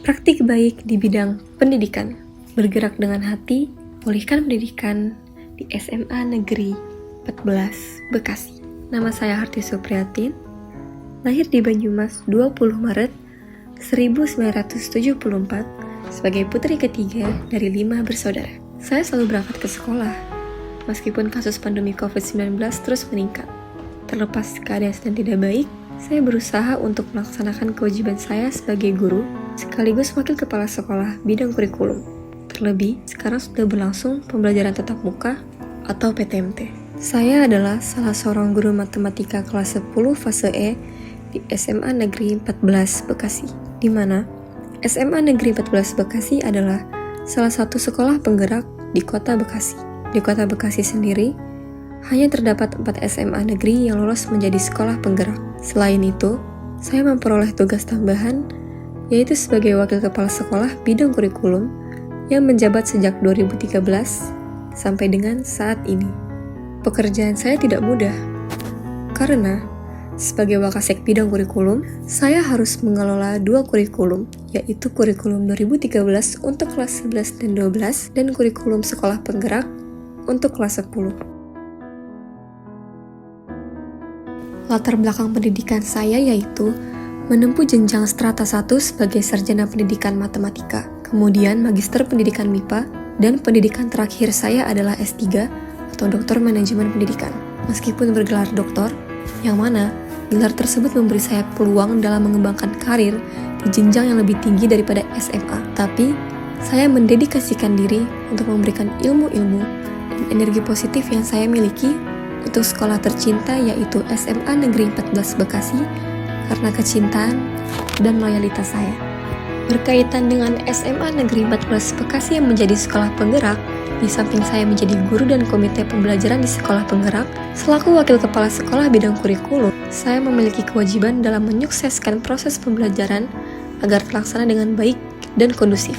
Praktik baik di bidang pendidikan, bergerak dengan hati, pulihkan pendidikan di SMA Negeri 14 Bekasi. Nama saya Harti Supriyatin, lahir di Banyumas 20 Maret 1974 sebagai putri ketiga dari 5 bersaudara. Saya selalu berangkat ke sekolah, meskipun kasus pandemi COVID-19 terus meningkat. Terlepas keadaan sedang tidak baik, saya berusaha untuk melaksanakan kewajiban saya sebagai guru, sekaligus wakil kepala sekolah bidang kurikulum. Terlebih, sekarang sudah berlangsung pembelajaran tatap muka atau PTMT. Saya adalah salah seorang guru matematika kelas 10 fase E di SMA Negeri 14 Bekasi, di mana SMA Negeri 14 Bekasi adalah salah satu sekolah penggerak di kota Bekasi. Di kota Bekasi sendiri, hanya terdapat 4 SMA negeri yang lolos menjadi sekolah penggerak. Selain itu, saya memperoleh tugas tambahan, yaitu sebagai wakil kepala sekolah bidang kurikulum yang menjabat sejak 2013 sampai dengan saat ini. Pekerjaan saya tidak mudah, karena sebagai wakasek bidang kurikulum, saya harus mengelola 2 kurikulum, yaitu kurikulum 2013 untuk kelas 11 dan 12, dan kurikulum sekolah penggerak untuk kelas 10. Latar belakang pendidikan saya yaitu menempuh jenjang strata 1 sebagai sarjana pendidikan matematika, kemudian magister pendidikan MIPA, dan pendidikan terakhir saya adalah S3 atau doktor manajemen pendidikan. Meskipun bergelar doktor, yang mana gelar tersebut memberi saya peluang dalam mengembangkan karir di jenjang yang lebih tinggi daripada SMA, tapi saya mendedikasikan diri untuk memberikan ilmu-ilmu dan energi positif yang saya miliki untuk sekolah tercinta yaitu SMA Negeri 14 Bekasi karena kecintaan dan loyalitas saya. Berkaitan dengan SMA Negeri 14 Bekasi yang menjadi sekolah penggerak, di samping saya menjadi guru dan komite pembelajaran di sekolah penggerak, selaku wakil kepala sekolah bidang kurikulum, saya memiliki kewajiban dalam menyukseskan proses pembelajaran agar terlaksana dengan baik dan kondusif.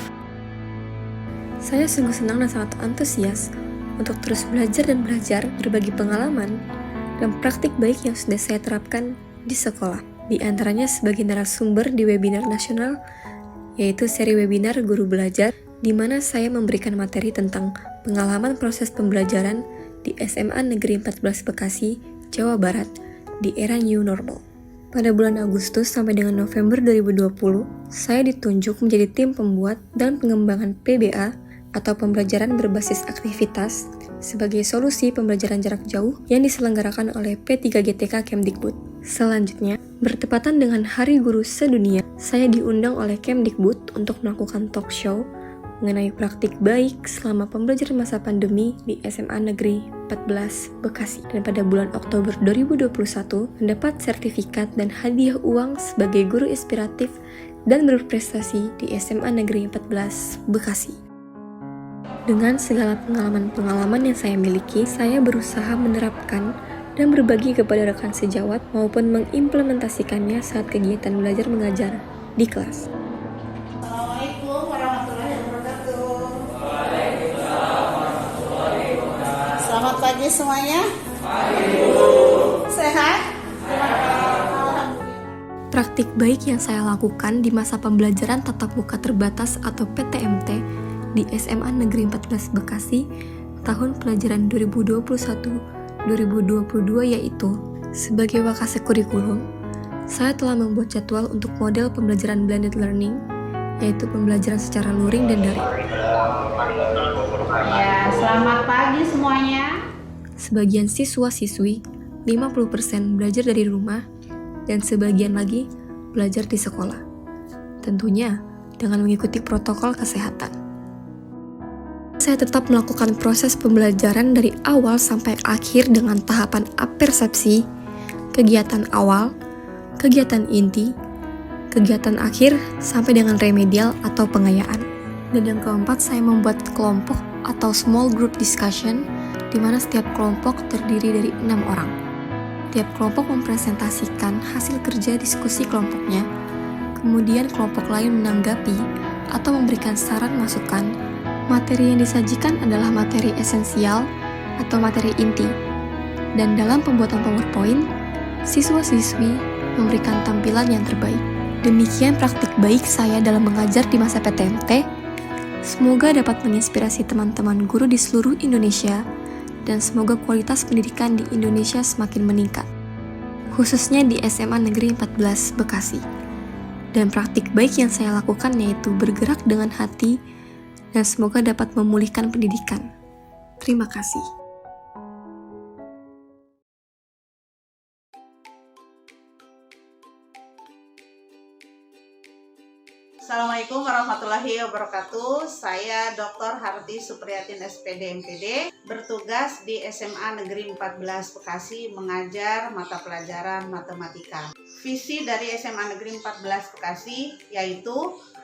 Saya sungguh senang dan sangat antusias untuk terus belajar dan belajar, berbagi pengalaman dan praktik baik yang sudah saya terapkan di sekolah. Di antaranya sebagai narasumber di webinar nasional, yaitu seri webinar Guru Belajar, di mana saya memberikan materi tentang pengalaman proses pembelajaran di SMA Negeri 14 Bekasi, Jawa Barat, di era New Normal. Pada bulan Agustus sampai dengan November 2020, saya ditunjuk menjadi tim pembuat dan pengembangan PBA atau pembelajaran berbasis aktivitas sebagai solusi pembelajaran jarak jauh yang diselenggarakan oleh P3GTK Kemdikbud. Selanjutnya, bertepatan dengan Hari Guru Sedunia, saya diundang oleh Kemdikbud untuk melakukan talk show mengenai praktik baik selama pembelajaran masa pandemi di SMA Negeri 14 Bekasi. Dan pada bulan Oktober 2021, mendapat sertifikat dan hadiah uang sebagai guru inspiratif dan berprestasi di SMA Negeri 14 Bekasi. Dengan segala pengalaman-pengalaman yang saya miliki, saya berusaha menerapkan dan berbagi kepada rekan sejawat maupun mengimplementasikannya saat kegiatan belajar mengajar di kelas. Assalamualaikum warahmatullahi wabarakatuh. Selamat pagi semuanya. Sehat? Praktik baik yang saya lakukan di masa pembelajaran tatap muka terbatas atau PTMT di SMA Negeri 14 Bekasi tahun pelajaran 2021-2022 yaitu sebagai wakasek kurikulum, saya telah membuat jadwal untuk model pembelajaran blended learning, yaitu pembelajaran secara luring dan daring. Ya, selamat pagi semuanya. Sebagian siswa-siswi 50% belajar dari rumah dan sebagian lagi belajar di sekolah. Tentunya dengan mengikuti protokol kesehatan. Saya tetap melakukan proses pembelajaran dari awal sampai akhir dengan tahapan apersepsi, kegiatan awal, kegiatan inti, kegiatan akhir, sampai dengan remedial atau pengayaan. Dan yang keempat, saya membuat kelompok atau small group discussion, di mana setiap kelompok terdiri dari 6 orang. Tiap kelompok mempresentasikan hasil kerja diskusi kelompoknya, kemudian kelompok lain menanggapi atau memberikan saran masukan. Materi yang disajikan adalah materi esensial atau materi inti. Dan dalam pembuatan PowerPoint, siswa-siswi memberikan tampilan yang terbaik. Demikian praktik baik saya dalam mengajar di masa PTMT. Semoga dapat menginspirasi teman-teman guru di seluruh Indonesia dan semoga kualitas pendidikan di Indonesia semakin meningkat, khususnya di SMA Negeri 14 Bekasi. Dan praktik baik yang saya lakukan yaitu bergerak dengan hati dan semoga dapat memulihkan pendidikan. Terima kasih. Assalamualaikum warahmatullahi wabarakatuh. Saya Dr. Harti Supriyatin SPD MPD, bertugas di SMA Negeri 14 Bekasi mengajar mata pelajaran matematika. Visi dari SMA Negeri 14 Bekasi yaitu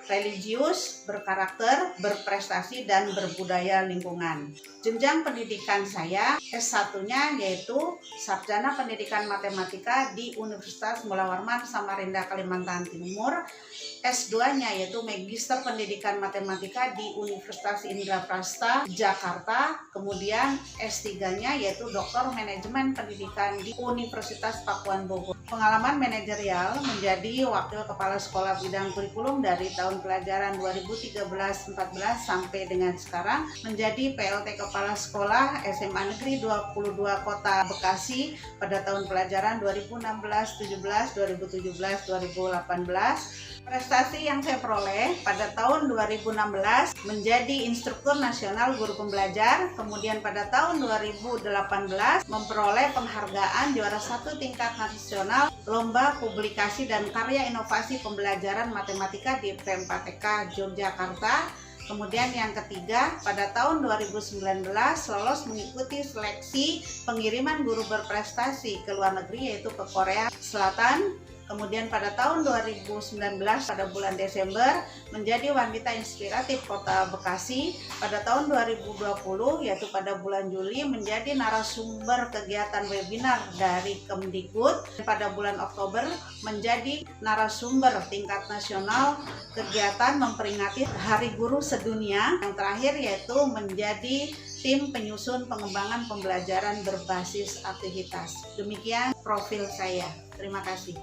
religius, berkarakter, berprestasi, dan berbudaya lingkungan. Jenjang pendidikan saya S1-nya yaitu Sarjana Pendidikan Matematika di Universitas Mula Warman, Samarinda, Kalimantan Timur. S2-nya yaitu Magister Pendidikan Matematika di Universitas Indraprasta, Jakarta. Kemudian S3-nya yaitu Doktor Manajemen Pendidikan di Universitas Pakuan Bogor. Pengalaman manajerial menjadi Wakil Kepala Sekolah Bidang Kurikulum dari tahun pelajaran 2013-14 sampai dengan sekarang, menjadi PLT Kepala Sekolah SMA Negeri 22 Kota Bekasi pada tahun pelajaran 2016-17, 2017-2018. Prestasi yang saya peroleh pada tahun 2016 menjadi instruktur nasional guru pembelajar, kemudian pada tahun 2018 memperoleh penghargaan juara 1 tingkat nasional Lomba Publikasi dan Karya Inovasi Pembelajaran Matematika di PMPTK Yogyakarta. Kemudian yang ketiga, pada tahun 2019 lolos mengikuti seleksi pengiriman guru berprestasi ke luar negeri yaitu ke Korea Selatan. Kemudian pada tahun 2019 pada bulan Desember menjadi wanita inspiratif Kota Bekasi. Pada tahun 2020 yaitu pada bulan Juli menjadi narasumber kegiatan webinar dari Kemdikbud. Pada bulan Oktober menjadi narasumber tingkat nasional kegiatan memperingati Hari Guru Sedunia. Yang terakhir yaitu menjadi tim penyusun pengembangan pembelajaran berbasis aktivitas. Demikian profil saya. Terima kasih.